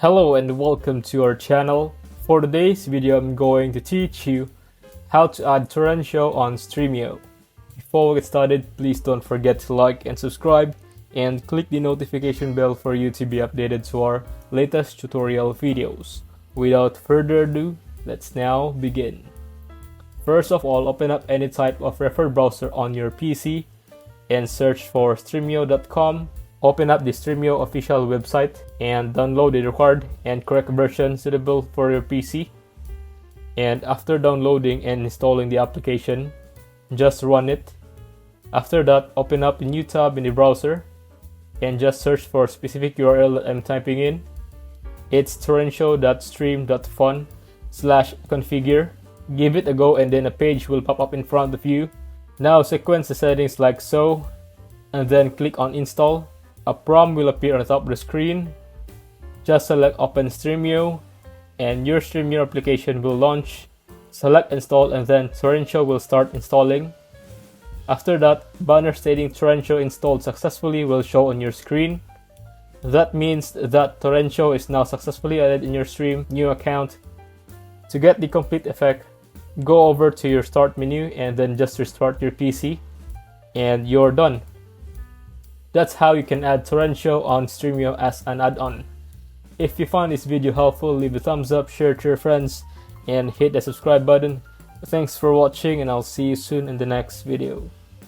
Hello and welcome to our channel. For today's video, I'm going to teach you how to add Torrentio on Stremio. Before we get started, please don't forget to like and subscribe and click the notification bell for you to be updated to our latest tutorial videos. Without further ado, let's now begin. First of all, open up any type of referred browser on your PC and search for stremio.com. Open up the Stremio official website and download the required and correct version suitable for your PC. And after downloading and installing the application, just run it. After that, open up a new tab in the browser and just search for a specific URL that I'm typing in. It's torrentio.stream.fun/configure. Give it a go and then a page will pop up in front of you. Now sequence the settings like so, and then click on install. A prompt will appear on the top of the screen. Just select Open Stremio and your Stremio application will launch. Select install and then Torrentio will start installing. After that, banner stating Torrentio installed successfully will show on your screen. That means that Torrentio is now successfully added in your Stremio account. To get the complete effect, go over to your start menu and then just restart your PC and you're done. That's how you can add Torrentio on Stremio as an add-on. If you found this video helpful, leave a thumbs up, share it to your friends, and hit the subscribe button. Thanks for watching and I'll see you soon in the next video.